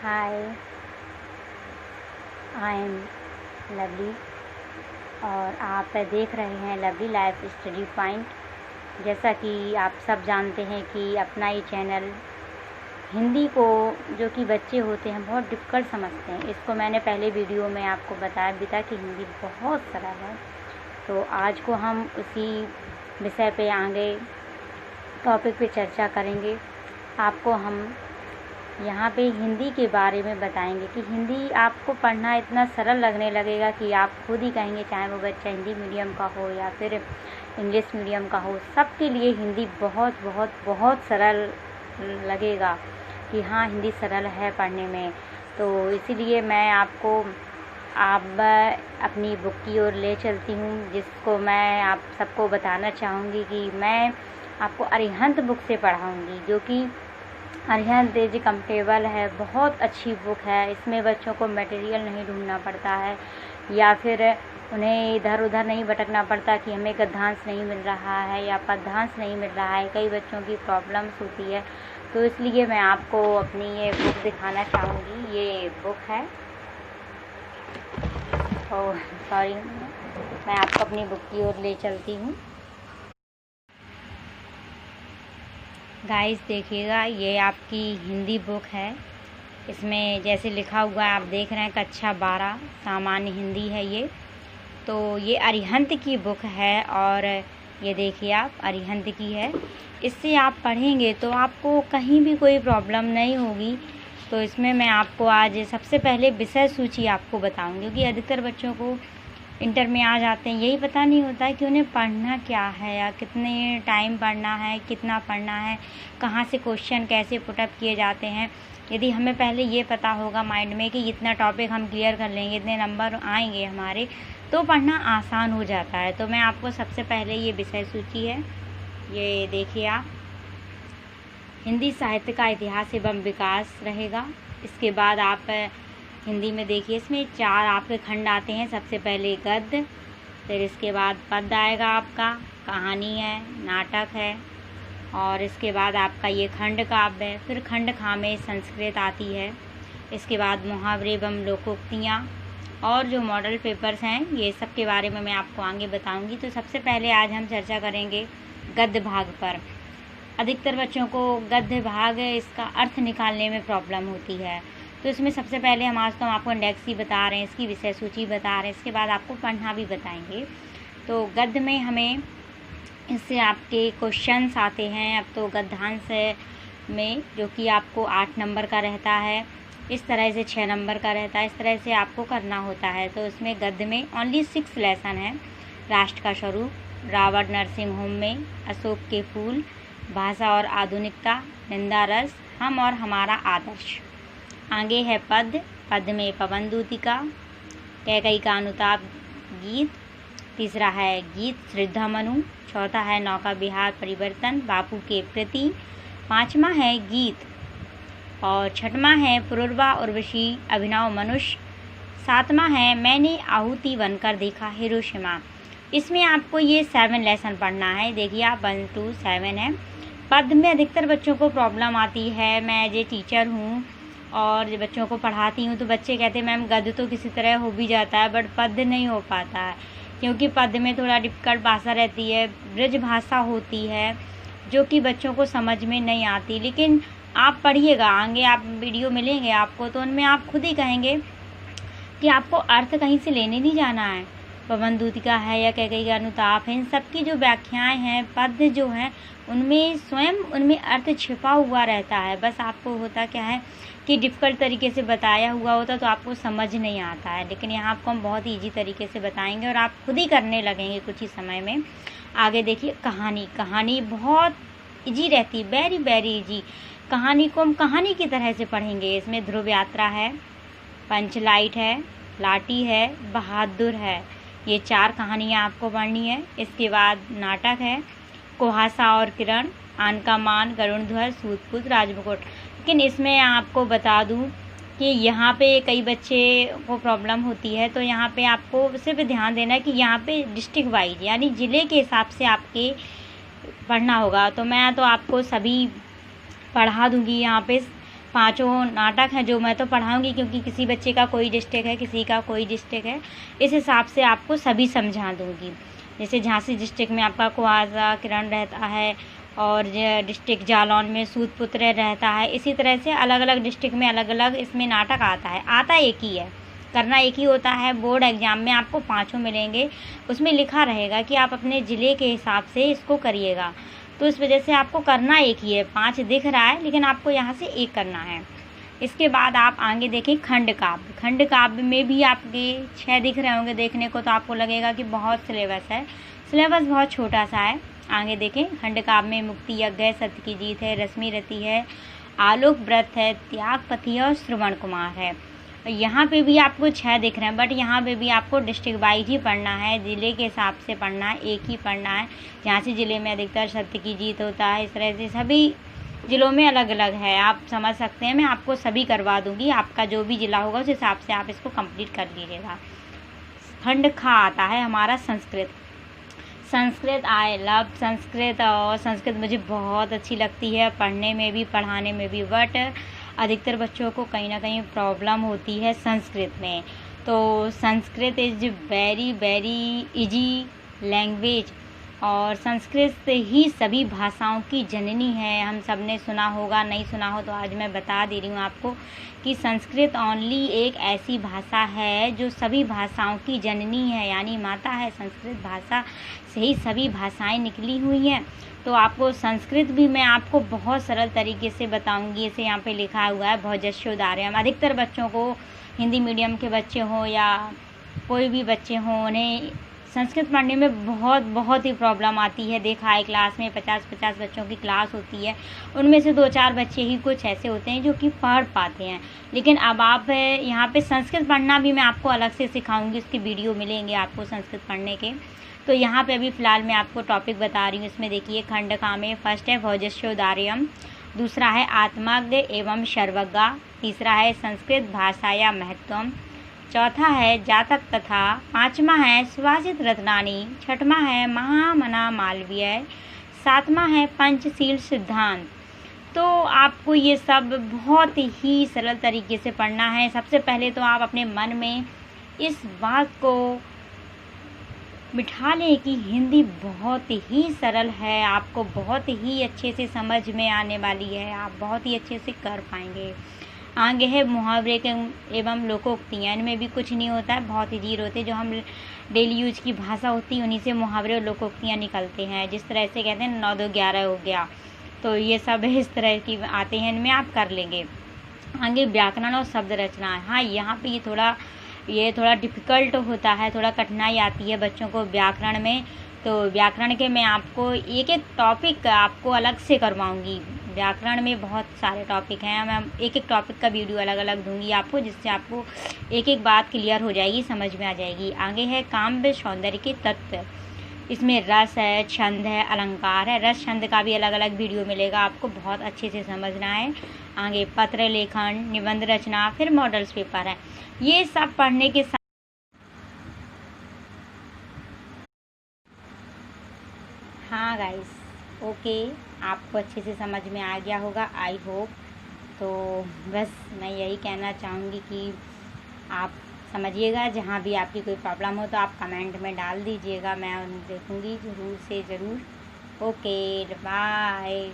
Hi, I am lovely और आप देख रहे हैं लवली लाइफ स्टडी पॉइंट। जैसा कि आप सब जानते हैं कि अपना ये चैनल हिंदी को जो कि बच्चे होते हैं बहुत डिफ़िकल्ट समझते हैं। इसको मैंने पहले वीडियो में आपको बताया भी था कि हिंदी बहुत सरल है। तो आज को हम उसी विषय पे आगे टॉपिक पे चर्चा करेंगे। आपको हम यहाँ पे हिंदी के बारे में बताएंगे कि हिंदी आपको पढ़ना इतना सरल लगने लगेगा कि आप खुद ही कहेंगे, चाहे वो बच्चा हिंदी मीडियम का हो या फिर इंग्लिश मीडियम का हो, सबके लिए हिंदी बहुत बहुत बहुत सरल लगेगा कि हाँ, हिंदी सरल है पढ़ने में। तो इसीलिए मैं आपको अपनी बुक की ओर ले चलती हूँ, जिसको मैं आप सबको बताना चाहूँगी कि मैं आपको अरिहंत बुक से पढ़ाऊँगी, जो कि अरिहंत एज कंफर्टेबल है। बहुत अच्छी बुक है। इसमें बच्चों को मटेरियल नहीं ढूंढना पड़ता है या फिर उन्हें इधर उधर नहीं भटकना पड़ता कि हमें गद्यांश नहीं मिल रहा है या पद्यांश नहीं मिल रहा है। कई बच्चों की प्रॉब्लम्स होती है, तो इसलिए मैं आपको अपनी ये बुक दिखाना चाहूँगी। ये बुक है, ओह सॉरी, मैं आपको अपनी बुक की ओर ले चलती हूँ। गाइस देखिएगा, ये आपकी हिंदी बुक है। इसमें जैसे लिखा हुआ है आप देख रहे हैं, कक्षा 12 सामान्य हिंदी है ये। तो ये अरिहंत की बुक है और ये देखिए आप अरिहंत की है। इससे आप पढ़ेंगे तो आपको कहीं भी कोई प्रॉब्लम नहीं होगी। तो इसमें मैं आपको आज सबसे पहले विषय सूची आपको बताऊंगी, क्योंकि अधिकतर बच्चों को इंटर में आ जाते हैं, यही पता नहीं होता है कि उन्हें पढ़ना क्या है या कितने टाइम पढ़ना है, कितना पढ़ना है, कहाँ से क्वेश्चन कैसे पुटअप किए जाते हैं। यदि हमें पहले ये पता होगा माइंड में कि इतना टॉपिक हम क्लियर कर लेंगे, इतने नंबर आएंगे हमारे, तो पढ़ना आसान हो जाता है। तो मैं आपको सबसे पहले ये विषय सूची है, ये देखिए आप, हिंदी साहित्य का इतिहास एवं विकास रहेगा। इसके बाद आप हिंदी में देखिए, इसमें 4 आपके खंड आते हैं। सबसे पहले गद्य, फिर इसके बाद पद्य आएगा आपका, कहानी है, नाटक है, और इसके बाद आपका ये खंड काव्य है। फिर खंड खा में संस्कृत आती है। इसके बाद मुहावरे एवं लोकोक्तियाँ और जो मॉडल पेपर्स हैं, ये सब के बारे में मैं आपको आगे बताऊंगी। तो सबसे पहले आज हम चर्चा करेंगे गद्य भाग पर। अधिकतर बच्चों को गद्य भाग इसका अर्थ निकालने में प्रॉब्लम होती है। तो इसमें सबसे पहले हम आपको इंडेक्स ही बता रहे हैं, इसकी विषय सूची बता रहे हैं, इसके बाद आपको पढ़ना भी बताएंगे। तो गद्य में हमें इससे आपके क्वेश्चंस आते हैं। अब तो गद्यांश में जो कि आपको 8 नंबर का रहता है, इस तरह से 6 नंबर का रहता है, इस तरह से आपको करना होता है। तो इसमें गद्य में ओनली 6 लेसन है। राष्ट्र का स्वरूप, रावण नरसिंह होम में, अशोक के फूल, भाषा और आधुनिकता, निंदा रस, हम और हमारा आदर्श। आगे है पद्य, पद्य में पवन दूतिका, कैकई का अनुताप गीत, तीसरा है गीत श्रद्धा मनु, चौथा है नौका विहार परिवर्तन बापू के प्रति, 5वां है गीत, और 6वां है पुरुरवा उर्वशी अभिनव मनुष्य, 7वां है मैंने आहुति बनकर देखा हिरोशिमा। इसमें आपको ये 7 लेसन पढ़ना है। देखिए आप 1 to 7 है। पद्य में अधिकतर बच्चों को प्रॉब्लम आती है। मैं एज ए टीचर हूँ और जब बच्चों को पढ़ाती हूँ तो बच्चे कहते हैं मैम गद्य तो किसी तरह हो भी जाता है, बट पद्य नहीं हो पाता है, क्योंकि पद्य में थोड़ा डिफ़िकल्ट भाषा रहती है, ब्रज भाषा होती है, जो कि बच्चों को समझ में नहीं आती। लेकिन आप पढ़िएगा, आगे आप वीडियो मिलेंगे आपको, तो उनमें आप खुद ही कहेंगे कि आपको अर्थ कहीं से लेने नहीं जाना है। पवन दूतिका है या कैकई का अनुताप है, इन सब की जो व्याख्याएं हैं, पद्य जो हैं, उनमें स्वयं उनमें अर्थ छिपा हुआ रहता है। बस आपको होता क्या है कि डिफ़िकल्ट तरीके से बताया हुआ होता तो आपको समझ नहीं आता है, लेकिन यहाँ आपको हम बहुत ईजी तरीके से बताएंगे और आप खुद ही करने लगेंगे कुछ ही समय में। आगे देखिए कहानी, कहानी बहुत ईजी रहती है, वेरी वेरी ईजी। कहानी को हम कहानी की तरह से पढ़ेंगे। इसमें ध्रुव यात्रा है, पंचलाइट है, लाठी है, बहादुर है, ये 4 कहानियाँ आपको पढ़नी है। इसके बाद नाटक है, कुहासा और किरण, आन का मान, गरुण ध्वज, सूतपुत्र, राजमुकुट। लेकिन इसमें आपको बता दूं कि यहाँ पे कई बच्चे को प्रॉब्लम होती है, तो यहाँ पे आपको सिर्फ ध्यान देना है कि यहाँ पे डिस्ट्रिक्ट वाइज यानी ज़िले के हिसाब से आपके पढ़ना होगा। तो मैं तो आपको सभी पढ़ा दूँगी यहाँ पे पांचों नाटक हैं जो मैं तो पढ़ाऊँगी, क्योंकि किसी बच्चे का कोई डिस्ट्रिक्ट है, किसी का कोई डिस्ट्रिक्ट है, इस हिसाब से आपको सभी समझा दूँगी। जैसे झांसी डिस्ट्रिक्ट में आपका कुआज़ा किरण रहता है, और डिस्ट्रिक्ट जालौन में सूतपुत्र रहता है। इसी तरह से अलग अलग डिस्ट्रिक्ट में अलग अलग इसमें नाटक आता है। आता एक ही है, करना एक ही होता है। बोर्ड एग्ज़ाम में आपको पाँचों मिलेंगे, उसमें लिखा रहेगा कि आप अपने ज़िले के हिसाब से इसको करिएगा। तो इस वजह से आपको करना एक ही है। 5 दिख रहा है, लेकिन आपको यहाँ से 1 करना है। इसके बाद आप आगे देखें खंड काव्य। खंड काव्य में भी आपके 6 दिख रहे होंगे देखने को, तो आपको लगेगा कि बहुत सिलेबस है। सिलेबस बहुत छोटा सा है। आगे देखें खंड काव्य में मुक्ति यज्ञ है, सत्य की जीत है, रश्मि रति है, आलोक व्रत है, त्यागपति है और श्रवण कुमार है। यहाँ पे भी आपको 6 दिख रहे हैं, बट यहाँ पे भी आपको डिस्ट्रिक्ट वाइज ही पढ़ना है, ज़िले के हिसाब से पढ़ना है, एक ही पढ़ना है। जहाँ से ज़िले में अधिकतर सत्य की जीत होता है, इस तरह से सभी ज़िलों में अलग अलग है। आप समझ सकते हैं, मैं आपको सभी करवा दूँगी। आपका जो भी ज़िला होगा उस हिसाब से आप इसको कंप्लीट कर लीजिएगा। खंड खा आता है हमारा संस्कृत। संस्कृत आई लव संस्कृत, और संस्कृत मुझे बहुत अच्छी लगती है, पढ़ने में भी पढ़ाने में भी। बट अधिकतर बच्चों को कहीं ना कहीं प्रॉब्लम होती है संस्कृत में। तो Sanskrit is very very easy language, और संस्कृत ही सभी भाषाओं की जननी है। हम सब ने सुना होगा, नहीं सुना हो तो आज मैं बता दे रही हूँ आपको कि संस्कृत ओनली एक ऐसी भाषा है जो सभी भाषाओं की जननी है, यानी माता है। संस्कृत भाषा से ही सभी भाषाएं निकली हुई हैं। तो आपको संस्कृत भी मैं आपको बहुत सरल तरीके से बताऊंगी। इसे यहाँ पे लिखा हुआ है भोजस्योदार्यम। अधिकतर बच्चों को, हिंदी मीडियम के बच्चे हों या कोई भी बच्चे हों, उन्हें संस्कृत पढ़ने में बहुत ही प्रॉब्लम आती है। देखा है क्लास में 50 बच्चों की क्लास होती है, उनमें से 2-4 बच्चे ही कुछ ऐसे होते हैं जो कि पढ़ पाते हैं। लेकिन अब आप यहाँ पे संस्कृत पढ़ना भी मैं आपको अलग से सिखाऊंगी, उसके वीडियो मिलेंगे आपको संस्कृत पढ़ने के। तो यहाँ पे अभी फ़िलहाल मैं आपको टॉपिक बता रही हूँ। इसमें देखिए खंड का में फर्स्ट है भोजस्योदार्यम, दूसरा है आत्मज्ञ एवं सर्वज्ञ, तीसरा है संस्कृत भाषाया महत्वम, चौथा है जातक तथा, पाँचवा है सुभाषित रत्नानी, छठवां है महामना मालवीय, सातवां है पंचशील सिद्धांत। तो आपको ये सब बहुत ही सरल तरीके से पढ़ना है। सबसे पहले तो आप अपने मन में इस बात को बिठा लें कि हिंदी बहुत ही सरल है, आपको बहुत ही अच्छे से समझ में आने वाली है, आप बहुत ही अच्छे से कर पाएंगे। आगे है मुहावरे के एवं लोकोक्तियाँ। इनमें भी कुछ नहीं होता है, बहुत ही जीरो होते हैं। जो हम डेली यूज की भाषा होती है उन्हीं से मुहावरे और लोकोक्तियाँ निकलते हैं। जिस तरह से कहते हैं 9 2 11 हो गया, तो ये सब इस तरह की आते हैं, इनमें आप कर लेंगे। आगे व्याकरण और शब्द रचना। हाँ, यहाँ पे ये थोड़ा डिफ़िकल्ट होता है, थोड़ा कठिनाई आती है बच्चों को व्याकरण में। तो व्याकरण के मैं आपको एक टॉपिक आपको अलग से करवाऊँगी। व्याकरण में बहुत सारे टॉपिक हैं, मैं एक टॉपिक का वीडियो अलग अलग दूंगी आपको, जिससे आपको एक बात क्लियर हो जाएगी, समझ में आ जाएगी। आगे है काव्य सौंदर्य के तत्व। इसमें रस है, छंद है, अलंकार है। रस छंद का भी अलग अलग वीडियो मिलेगा आपको, बहुत अच्छे से समझना है। आगे पत्र लेखन, निबंध रचना, फिर मॉडल्स पेपर है। ये सब पढ़ने के साथ हाँ गाइस, ओके, आपको अच्छे से समझ में आ गया होगा, आई होप। तो बस मैं यही कहना चाहूँगी कि आप समझिएगा। जहाँ भी आपकी कोई प्रॉब्लम हो तो आप कमेंट में डाल दीजिएगा, मैं देखूँगी ज़रूर से ज़रूर। Okay, bye.